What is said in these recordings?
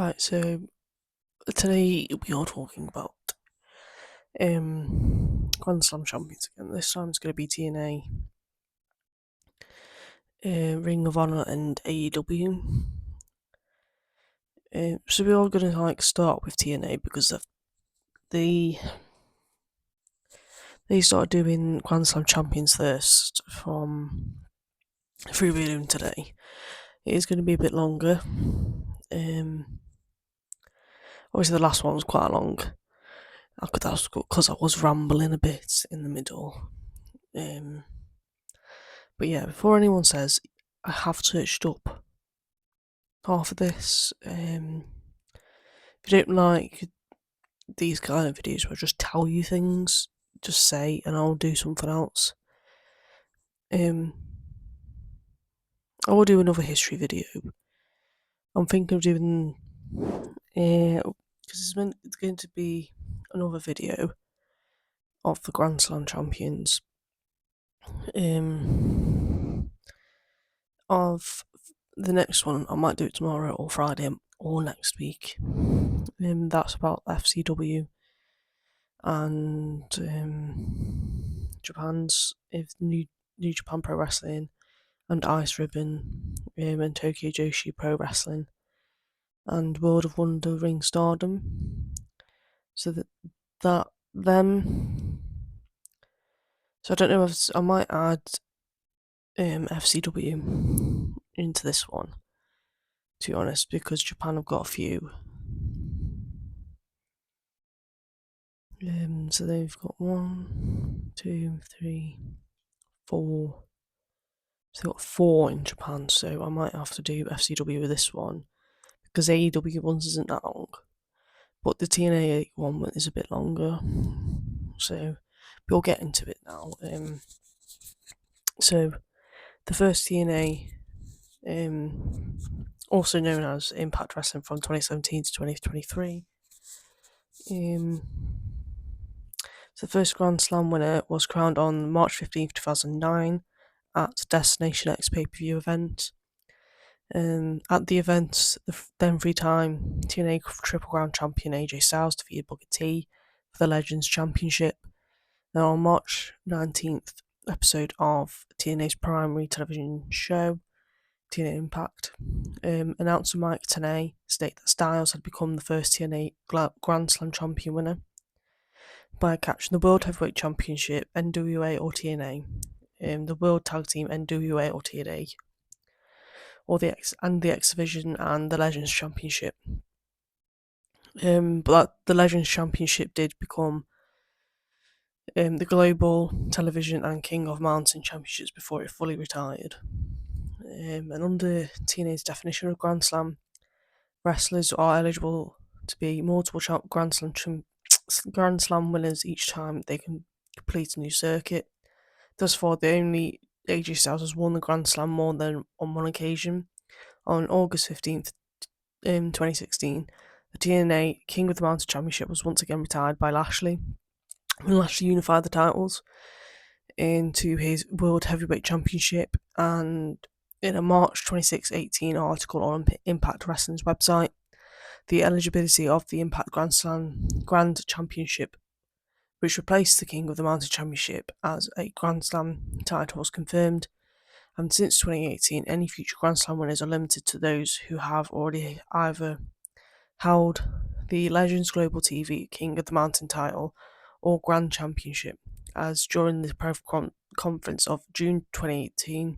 Right, so today we are talking about Grand Slam champions again. This time it's going to be TNA, Ring of Honor, and AEW. So we are going to start with TNA because they started doing Grand Slam champions first from 3 billion today. It is going to be a bit longer. Obviously the last one was quite long. That's because I was rambling a bit in the middle. But yeah, before anyone says, I have searched up half of this. If you don't like these kind of videos where I just tell you things, just say and I'll do something else. I will do another history video. I'm thinking of doing, because it's going to be another video of the Grand Slam champions. Of the next one, I might do it tomorrow or Friday or next week. That's about FCW and Japan's New Japan Pro Wrestling and Ice Ribbon and Tokyo Joshi Pro Wrestling and World of Wonder Ring Stardom. So them. So I don't know if I might add FCW into this one, to be honest, because Japan have got a few. So they've got 1, 2, 3, 4. So they've got 4 in Japan, so I might have to do FCW with this one, because AEW ones isn't that long. But the TNA one is a bit longer. So we'll get into it now. So the first TNA, also known as Impact Wrestling from 2017 to 2023. So the first Grand Slam winner was crowned on March 15th, 2009 at Destination X pay-per-view event. At the event, the then 3-time TNA Triple Crown champion AJ Styles defeated Booker T for the Legends Championship. Now on March 19th episode of TNA's primary television show, TNA Impact, announcer Mike Tenay stated that Styles had become the first TNA Grand Slam champion winner by catching the World Heavyweight Championship, NWA or TNA, the World Tag Team NWA or TNA, and the X Division and the Legends Championship. But the Legends Championship did become the Global Television and King of Mountain Championships before it fully retired. And under TNA's definition of Grand Slam, wrestlers are eligible to be multiple Grand Slam winners each time they can complete a new circuit. Thus far, the only AJ Styles has won the Grand Slam more than on one occasion. On August 15th, 2016, the TNA King of the Mountain Championship was once again retired by Lashley, when Lashley unified the titles into his World Heavyweight Championship. And in a March 2018 article on Impact Wrestling's website, the eligibility of the Impact Grand Championship, which replaced the King of the Mountain Championship as a Grand Slam title, was confirmed. And since 2018, any future Grand Slam winners are limited to those who have already either held the Legends Global TV King of the Mountain title or Grand Championship, as during the press conference of June 2018,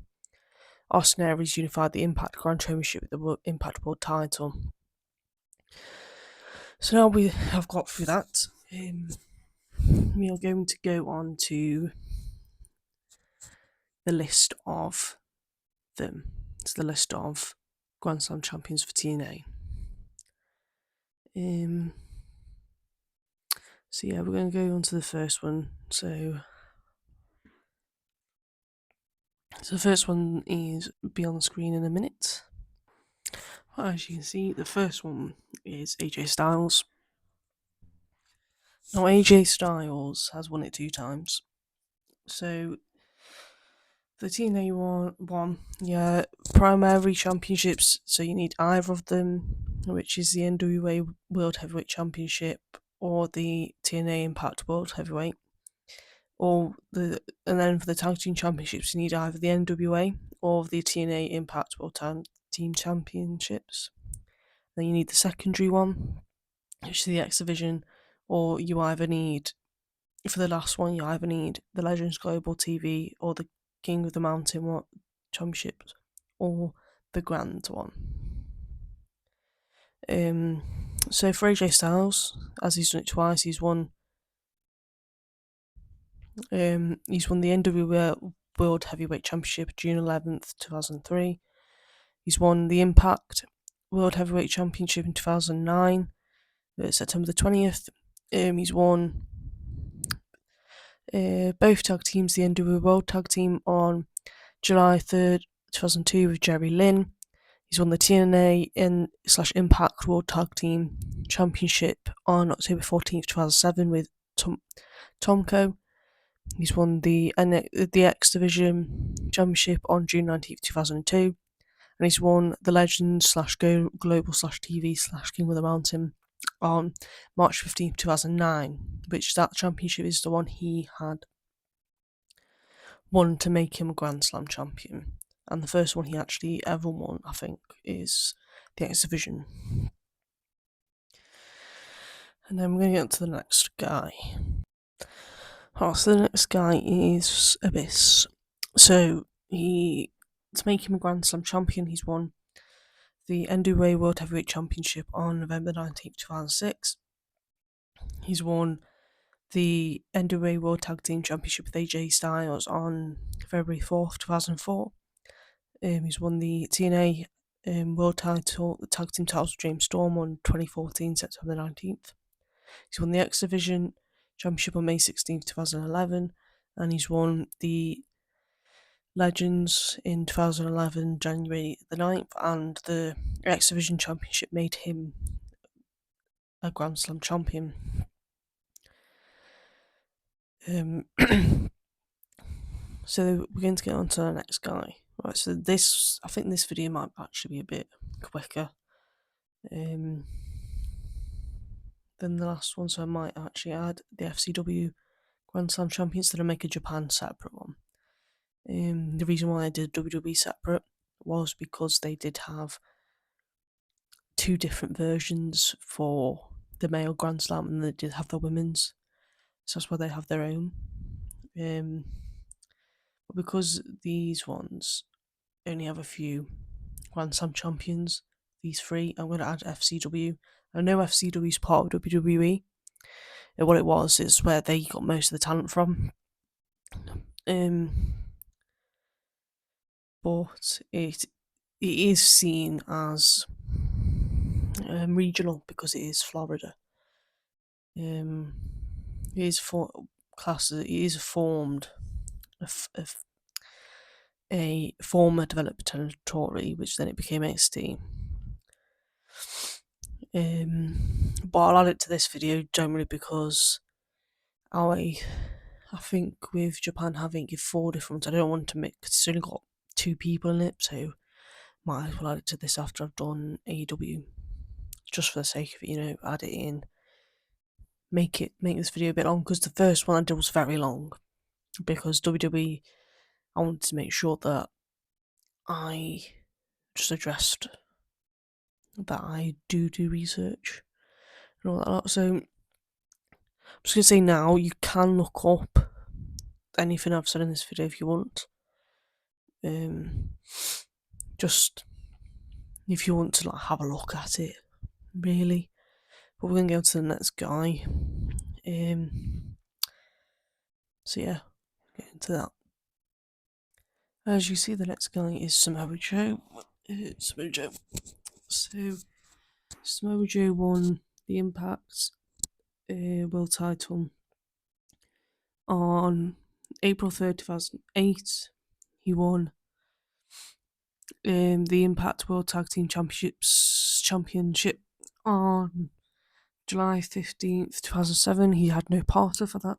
Austin Aries unified the Impact Grand Championship with the Impact World title. So now we have got through that. We are going to go on to the list of them. It's the list of Grand Slam champions for TNA. So yeah, we're going to go on to the first one. So the first one is be on the screen in a minute. Well, as you can see, the first one is AJ Styles. Now AJ Styles has won it 2 times. So the TNA one, yeah, primary championships, so you need either of them. which is the NWA World Heavyweight Championship or the TNA Impact World Heavyweight. And then for the Tag Team Championships, you need either the NWA or the TNA Impact World Tag Team Championships. Then you need the secondary one, which is the X Division, or you either need, for the last one, you either need the Legends Global TV or the King of the Mountain Championships or the Grand one. So for AJ Styles, as he's done it twice, he's won the NWA World Heavyweight Championship June 11th, 2003. He's won the Impact World Heavyweight Championship in 2009, September the 20th. He's won both tag teams, the NWA World Tag Team on July 3rd, 2002 with Jerry Lynn. He's won the TNA Impact World Tag Team Championship on October 14th, 2007 with Tomko. He's won the X Division Championship on June 19th, 2002. And he's won the Legends Global TV King of the Mountain on March 15th, 2009, which that championship is the one he had won to make him a Grand Slam champion. And the first one he actually ever won, I think, is the X Division. And then we're going to get to the next guy. So the next guy is Abyss. So to make him a Grand Slam champion, he's won the NWA World Heavyweight Championship on November 19th, 2006. He's won the NWA World Tag Team Championship with AJ Styles on February 4th, 2004. He's won the TNA World Tag Team titles with James Storm on 2014, September 19th. He's won the X Division Championship on May 16th, 2011, and he's won the Legends in 2011, January the 9th, and the X Division Championship made him a Grand Slam champion. So we're going to get on to the next guy. Right, so I think this video might actually be a bit quicker than the last one, so I might actually add the FCW Grand Slam champions to make a Japan separate one. The reason why I did WWE separate was because they did have two different versions for the male Grand Slam, and they did have the women's, so that's why they have their own. But because these ones only have a few Grand Slam champions, these three, I'm going to add FCW. I know FCW is part of WWE. And what it was is where they got most of the talent from. But it is seen as regional because it is Florida. It is formed a former developed territory, which then it became XT. But I'll add it to this video generally because I think with Japan having 4 different ones, I don't want to mix. It's only got 2 people in it, so might as well add it to this after I've done AEW, just for the sake of it, add it in. Make this video a bit long, because the first one I did was very long, because WWE, I wanted to make sure that I just addressed that I do research and all that lot. So I'm just going to say now, you can look up anything I've said in this video if you want. Just if you want to have a look at it, really. But we're going to go to the next guy. So yeah, get into that. As you see, the next guy is Samoa Joe. So Samoa Joe won the Impact World title on April 3rd, 2008. He won the Impact World Tag Team Championship on July 15th, 2007. He had no partner for that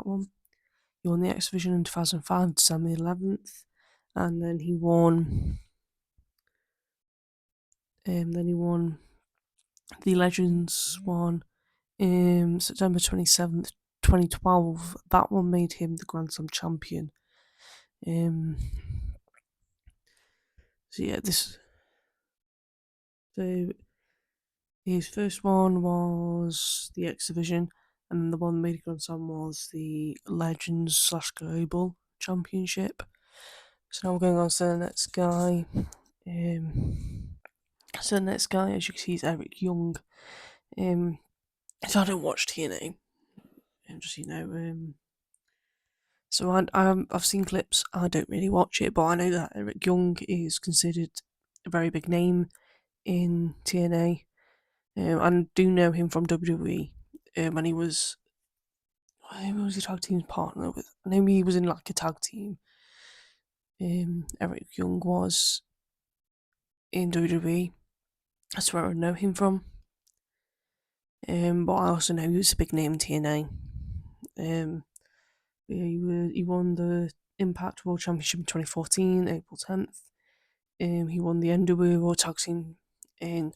one. He won the X Division in 2005, December 11th, and then he won the Legends one, September 27th, 2012. That one made him the Grand Slam champion. So yeah, so his first one was the X Division, and the one made Grand Slam was the Legends/Global Championship. So now we're going on to the next guy. So the next guy, as you can see, is Eric Young. So I don't watch TNA, just so I've seen clips. I don't really watch it, but I know that Eric Young is considered a very big name in TNA. I do know him from WWE, and he was who was his tag team partner with? I know he was in like a tag team. Eric Young was in WWE. That's where I know him from. But I also know he was a big name in TNA. He won the Impact World Championship in 2014, April 10th. He won the NWA World Tag Team in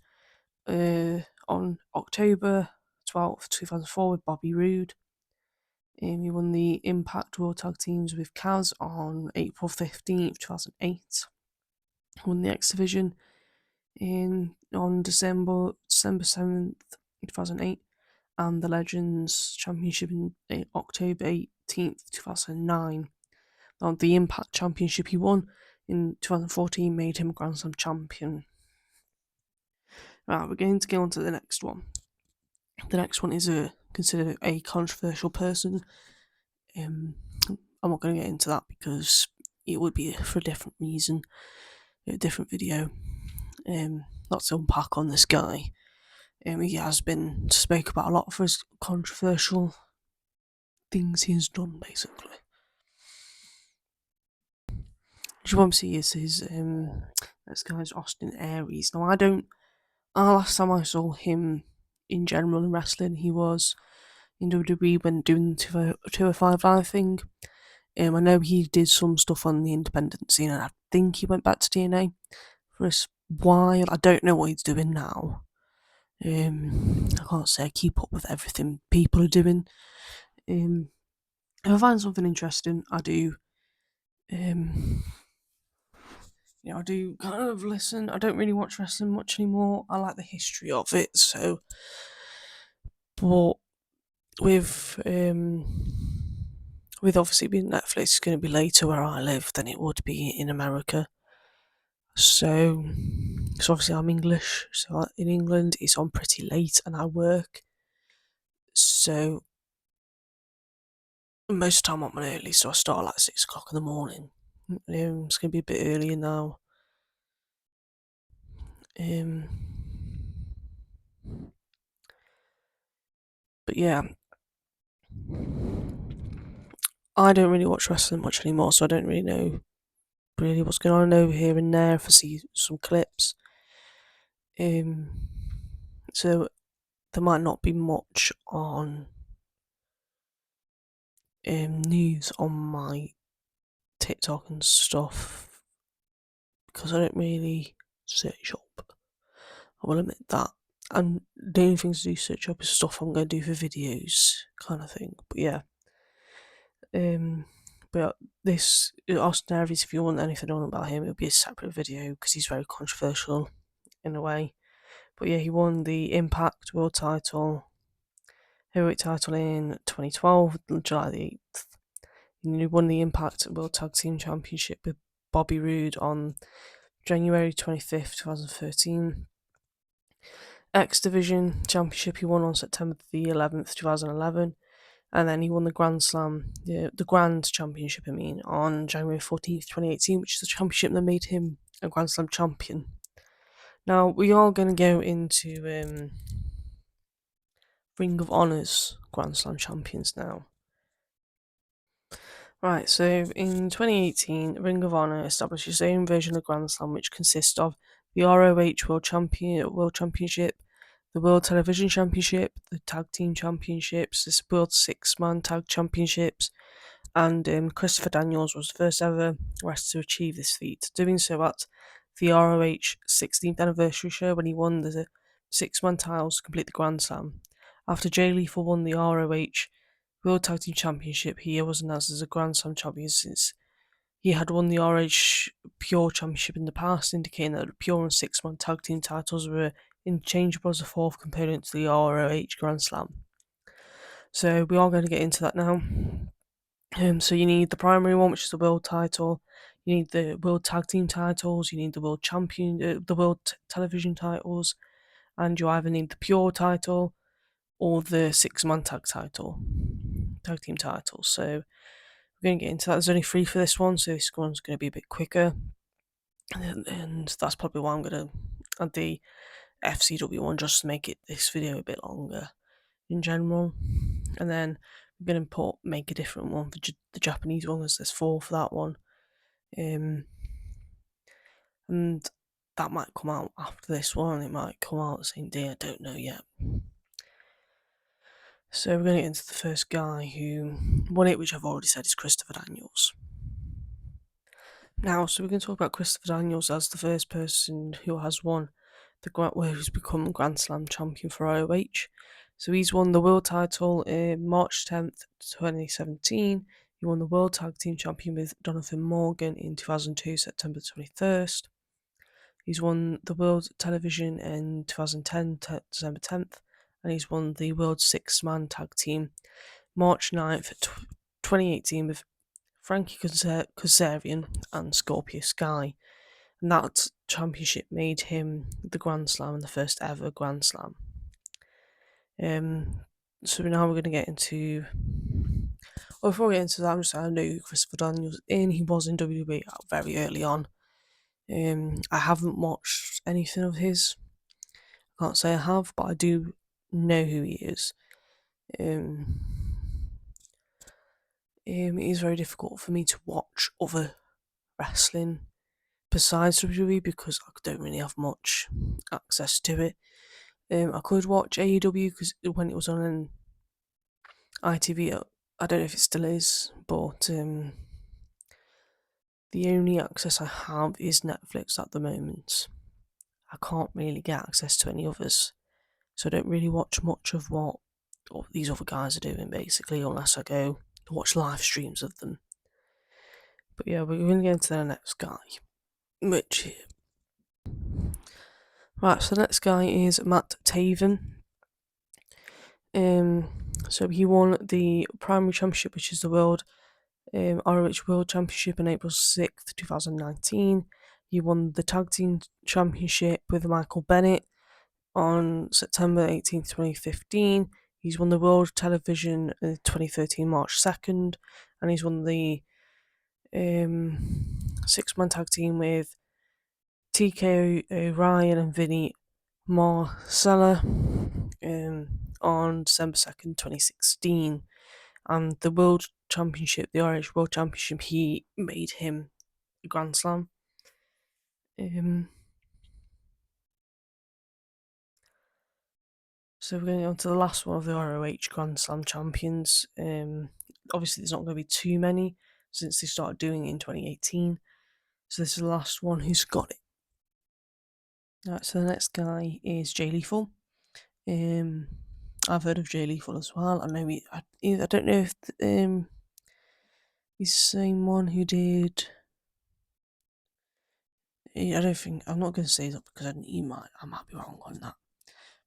on October 12th, 2004 with Bobby Roode. He won the Impact World Tag Teams with Kaz on April 15th, 2008. He won the X Division on December 7th, 2008, and the Legends Championship in October 18th, 2009. Now, the Impact Championship he won in 2014 made him Grand Slam champion. Right, we're going to go on to the next one. The next one is considered a controversial person. I'm not going to get into that because it would be for a different reason, a different video. Not to unpack on this guy. He has been spoke about a lot for his controversial things he has done, basically. As you want to see is his this guy's Austin Aries. Now last time I saw him in general in wrestling, he was in WWE when doing the 205 Live thing. I know he did some stuff on the independent scene, and I think he went back to TNA for a while. I don't know what he's doing now. I can't say I keep up with everything people are doing. If I find something interesting, I do. I do kind of listen. I don't really watch wrestling much anymore. I like the history of it, so. But with obviously being Netflix, it's going to be later where I live than it would be in America. So obviously I'm English, so in England it's on pretty late and I work. So most of the time I'm on early, so I start at like 6 o'clock in the morning. It's going to be a bit earlier now. But yeah, I don't really watch wrestling much anymore, so I don't really know what's going on over here and there if I see some clips. So there might not be much on news on my TikTok and stuff because I don't really search up. I will admit that. And the only things to do search up is stuff I'm going to do for videos, kind of thing. But yeah. But this Austin Aries, if you want anything on about him, it'll be a separate video because he's very controversial in a way. But yeah, he won the Impact World Title, Heavyweight Title in 2012, July the 8th. And he won the Impact World Tag Team Championship with Bobby Roode on January 25th, 2013. X Division Championship he won on September the 11th, 2011. And then he won the Grand Slam, the Grand Championship, on January 14th, 2018, which is the championship that made him a Grand Slam champion. Now, we are going to go into Ring of Honor's Grand Slam champions now. Right, so in 2018, Ring of Honor established its own version of Grand Slam, which consists of the ROH World Championship, the World Television Championship, the Tag Team Championships, the World Six-Man Tag Championships, and Christopher Daniels was the first ever wrestler to achieve this feat, doing so at the ROH 16th anniversary show when he won the six-man titles to complete the Grand Slam. After Jay Lethal won the ROH World Tag Team Championship, he was announced as a Grand Slam champion since he had won the ROH Pure Championship in the past, indicating that the Pure and six-man tag team titles were interchangeable as a fourth component to the ROH Grand Slam. So we are going to get into that now. So you need the primary one, which is the world title. You need the world tag team titles. You need the world champion, the world television titles, and you either need the pure title or the six-man tag team title. So we're going to get into that. There's only 3 for this one, so this one's going to be a bit quicker, and that's probably why I'm going to add the FCW one just to make this video a bit longer in general. And then I'm going to make a different one for the Japanese one, as there's 4 for that one. And that might come out after this one, it might come out the same day, I don't know yet. So we're going to get into the first guy who won it, which I've already said is Christopher Daniels. Now, so we're going to talk about Christopher Daniels as the first person who has won who's become Grand Slam champion for ROH. So he's won the world title in March 10th, 2017. He won the World Tag Team Champion with Jonathan Morgan in 2002, September 21st. He's won the World Television in 2010, December 10th. And he's won the World Six-Man Tag Team March 9th, 2018 with Frankie Kazarian and Scorpio Sky. And that championship made him the Grand Slam and the first ever Grand Slam. So now we're going to get into... Well, before we get into that, I'm just saying I know who Christopher Daniels in. He was in WWE very early on. I haven't watched anything of his. I can't say I have, but I do know who he is. It is very difficult for me to watch other wrestling besides WWE because I don't really have much access to it. I could watch AEW because when it was on ITV, I don't know if it still is, but the only access I have is Netflix at the moment. I can't really get access to any others, so I don't really watch much of what these other guys are doing, basically, unless I go to watch live streams of them. But yeah, we're going to get into the next guy, which... Right, so the next guy is Matt Taven. So he won the primary championship, which is the World ROH World Championship in April 6th, 2019. He won the Tag Team Championship with Michael Bennett on September 18th, 2015. He's won the World Television in 2013, March 2nd. And he's won the six-man tag team with TK O'Ryan and Vinny Marcella on December 2nd, 2016. And the World Championship, the ROH World Championship, he made him a Grand Slam. So we're going on to the last one of the ROH Grand Slam champions. Obviously, there's not going to be too many since they started doing it in 2018. So this is the last one who's got it. Alright, so the next guy is Jay Lethal. I've heard of Jay Lethal as well. I know I don't know if he's the same one who did. I don't think I'm not going to say that because I might be wrong on that.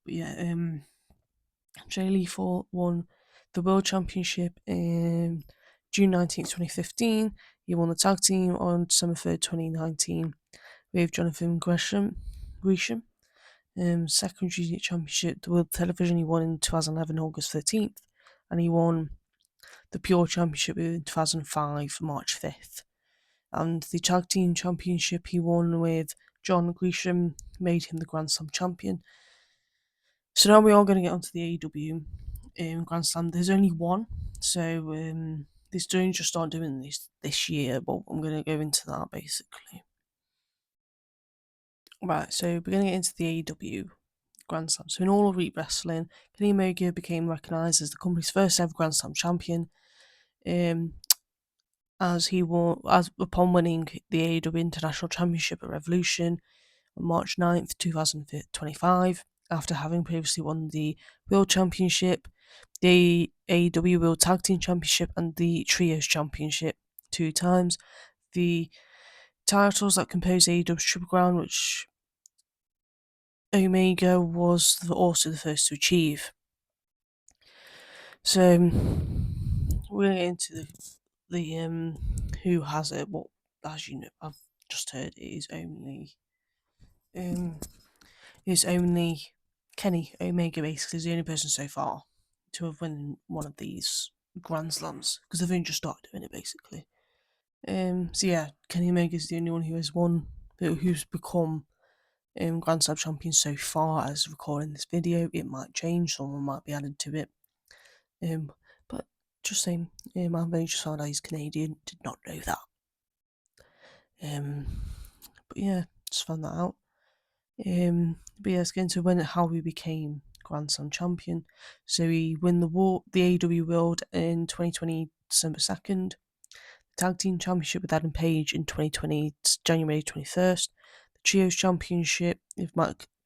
But yeah, Jay Lethal won the World Championship in June 19th, 2015. He won the tag team on December 3rd, 2019 with Jonathan Gresham. Second Junior Championship, the World Television, he won in 2011, August 13th. And he won the Pure Championship in 2005, March 5th. And the Tag Team Championship he won with John Gresham, made him the Grand Slam champion. So now we are going to get onto the AEW Grand Slam. There's only one, so they don't just start doing this year, but I'm going to go into that basically. Right, so we're going to get into the AEW Grand Slam. So in All Elite Wrestling, Kenny Omega became recognised as the company's first ever Grand Slam champion. Upon winning the AEW International Championship at Revolution on March 9th, 2025. after having previously won the World Championship, the AEW World Tag Team Championship, and the Trios Championship 2 times. The titles that compose AEW's Triple Crown, which Omega was also the first to achieve. So we're going to get into the who has it. What, as you know, I've just heard it is only Kenny Omega. Basically, is the only person so far to have won one of these Grand Slams, because they've only just started doing it basically. So yeah, Kenny Omega is the only one who has won, who's become Grand Slam champion so far as recording this video. It might change, someone might be added to it. But just saying, I've only just found out he's Canadian. Did not know that. But yeah, just found that out. But yeah, let's get into how he became Grand Slam champion. So he won the AEW World in 2020, December 2nd. The Tag Team Championship with Adam Page in 2020, January 21st. The Trios Championship with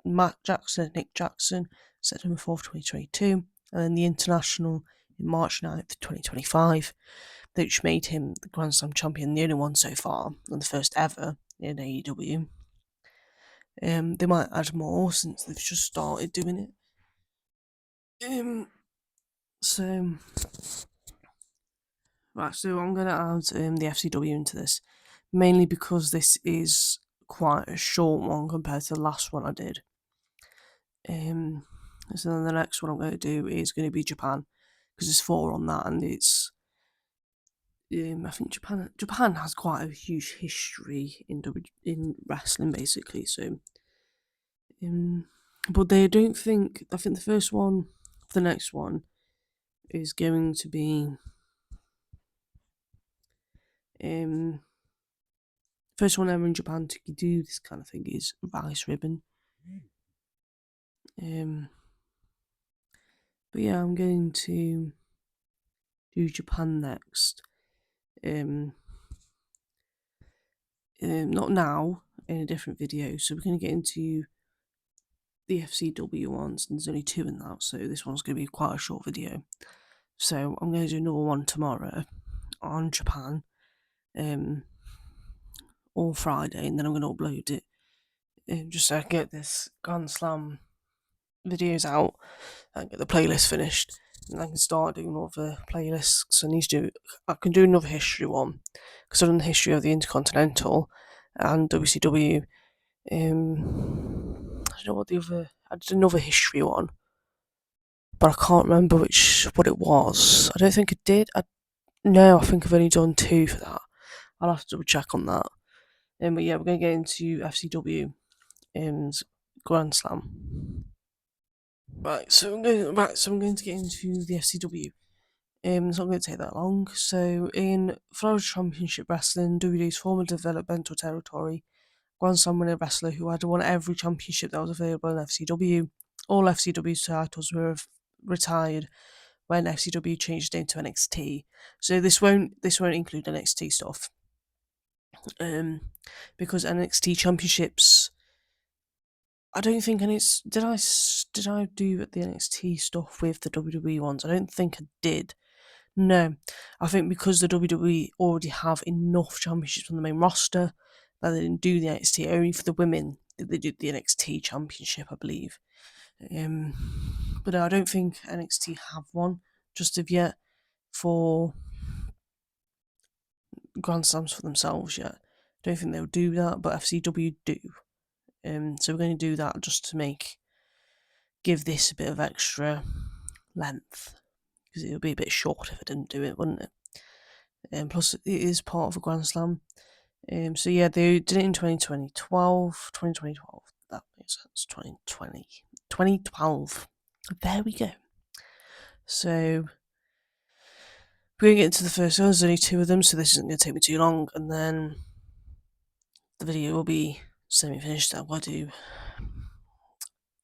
Matt Jackson and Nick Jackson, September 4th, 2022. And then the International in March 9th, 2025, which made him the Grand Slam champion, the only one so far, and the first ever in AEW. They might add more since they've just started doing it. So I'm going to add the FCW into this, mainly because this is quite a short one compared to the last one I did. So then the next one I'm going to do is going to be Japan, because there's 4 on that, and it's I think Japan has quite a huge history in wrestling basically. So, but I think the first one, the next one, is going to be first one ever in Japan to do this kind of thing is Rice Ribbon. But yeah, I'm going to do Japan next. Not now, in a different video. So we're going to get into the FCW ones, and there's only 2 in that, so this one's going to be quite a short video. So I'm going to do another one tomorrow on Japan, or Friday, and then I'm going to upload it, just so I can get this Grand Slam videos out and get the playlist finished, and I can start doing other playlists. So I can do another history one, because I've done the history of the Intercontinental and WCW. I don't know what I did another history one, but I can't remember what it was. I don't think I did. No, I think I've only done 2 for that. I'll have to double check on that. But yeah, we're going to get into FCW Grand Slam. Right, so I'm going to get into the FCW. It's not going to take that long. So in Florida Championship Wrestling, WWE's former developmental territory, Grand Slam winner wrestler who had won every championship that was available in FCW. All FCW titles were retired when FCW changed name to NXT. So this won't include NXT stuff. Because NXT championships, I don't think did I do the NXT stuff with the WWE ones? I don't think I did. No, I think because the WWE already have enough championships on the main roster that they didn't do the NXT. Only for the women did they do the NXT championship, I believe. But I don't think NXT have one just of yet for Grand Slams for themselves yet. Don't think they'll do that, but FCW do. So we're going to do that just to give this a bit of extra length, because it would be a bit short if I didn't do it, wouldn't it? Plus, it is part of a Grand Slam. So yeah, they did it in 2012. That makes sense. 2012. There we go. So we're going to get into the first one. There's only 2 of them, so this isn't going to take me too long, and then the video will be semi-finished. I'll do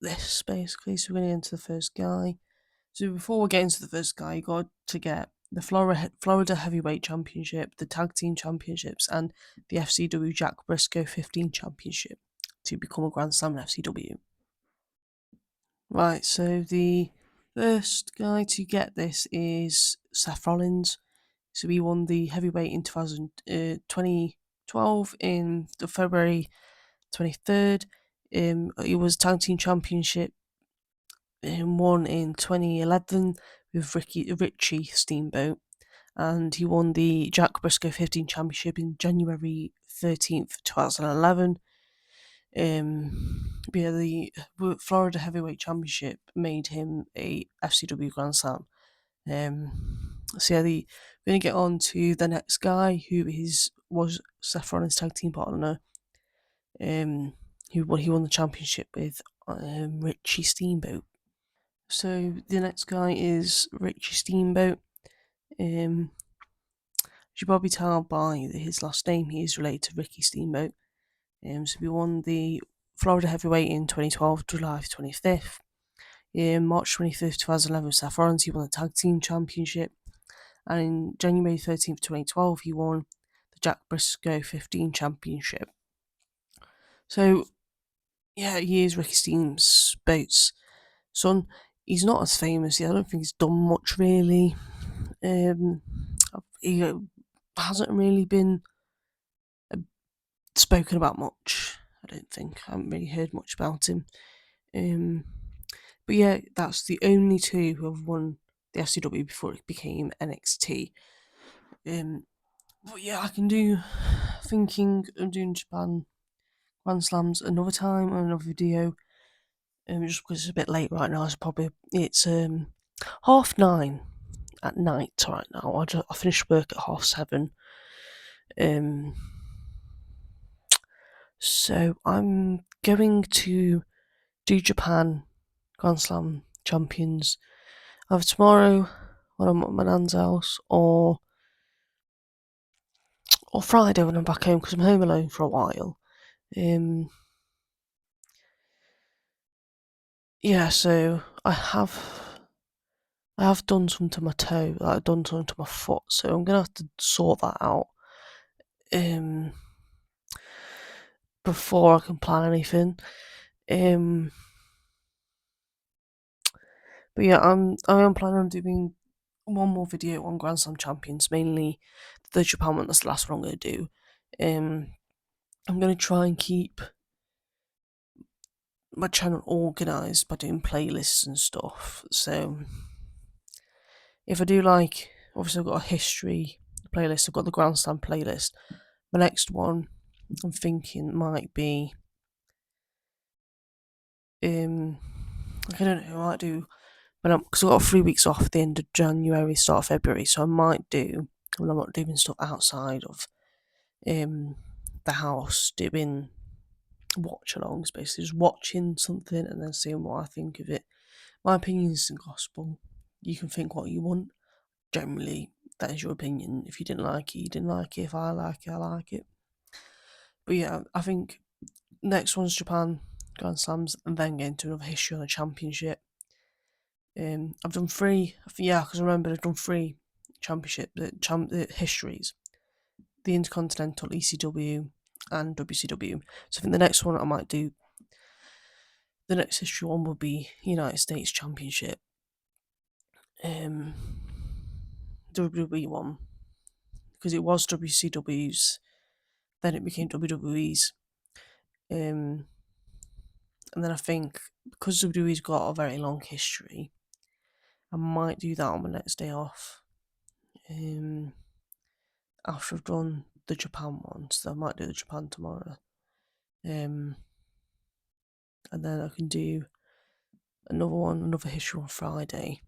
this basically. So we're going to get into the first guy. So before we get into the first guy, you got to get the Florida Heavyweight Championship, the Tag Team Championships, and the FCW Jack Briscoe 15 Championship to become a Grand Slam in FCW. Right, so the first guy to get this is Seth Rollins. So he won the heavyweight in 2012 in the February 23rd. He was tag team championship won in 2011 with Richie Steamboat, and he won the Jack Briscoe 15 championship in January 13th, 2011. Yeah, the Florida Heavyweight Championship made him a FCW Grand Slam. So yeah, we're gonna get on to the next guy, who was Seth Rollins' tag team partner. He won the championship with Richie Steamboat. So the next guy is Richie Steamboat. As you probably tell by his last name, he is related to Ricky Steamboat. So we won the Florida Heavyweight in 2012, July 25th. In March 25th, 2011, Seth Rollins, he won the Tag Team Championship. And in January 13th, 2012, he won the Jack Briscoe 15 Championship. So, yeah, he is Ricky Steamboat's son. He's not as famous. I don't think he's done much, really. He hasn't really been spoken about much, I don't think. I haven't really heard much about him. But yeah, that's the only two who have won the FCW before it became NXT. But yeah, I can do thinking of doing Japan Grand Slams another time on another video. Just because it's a bit late right now. It's 9:30 at night right now. I finished work at 7:30. So I'm going to do Japan Grand Slam champions either tomorrow when I'm at my nan's house, or Friday when I'm back home, because I'm home alone for a while. Yeah, so I have done something to my toe, I've done something to my foot, so I'm gonna have to sort that out before I can plan anything. But yeah, I am planning on doing one more video on Grand Slam champions, mainly the Japan one. That's the last one I'm gonna do. I'm gonna try and keep my channel organised by doing playlists and stuff. So if I do, like, obviously I've got a history playlist, I've got the Grand Slam playlist. My next one I'm thinking might be I don't know, I might do because I've got 3 weeks off at the end of January, start of February, so I might do, when I'm not doing stuff outside of the house, doing watch alongs, basically just watching something and then seeing what I think of it. My opinion is gospel. You can think what you want. Generally, that is your opinion. If you didn't like it, you didn't like it. If I like it, I like it. But yeah, I think next one's Japan Grand Slams, and then get into another history on a championship. I've done 3, yeah, because I remember I've done 3 championship histories: the Intercontinental, ECW, and WCW. So I think the next one I might do, the next history one will be United States Championship, WWE one, because it was WCW's, then it became WWE's, and then I think because WWE's got a very long history, I might do that on my next day off. After I've done the Japan one, so I might do the Japan tomorrow. And then I can do another history on Friday.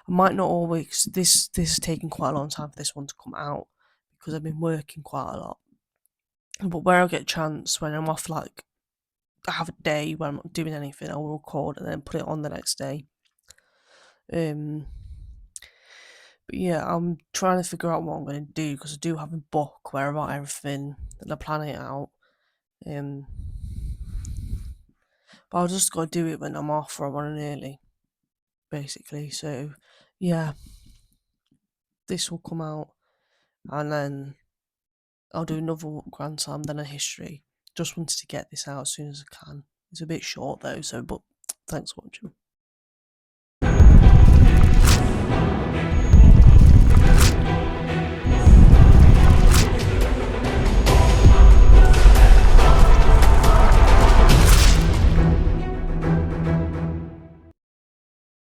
I might not always. This has taken quite a long time for this one to come out because I've been working quite a lot. But where I get a chance, when I'm off, like I have a day where I'm not doing anything, I'll record and then put it on the next day. But yeah, I'm trying to figure out what I'm going to do, because I do have a book where I write everything and I plan it out. But I've just got to do it when I'm off or I'm running early, basically. So yeah, this will come out, and then I'll do another Grand Slam, then a history. Just wanted to get this out as soon as I can. It's a bit short though, but thanks for watching.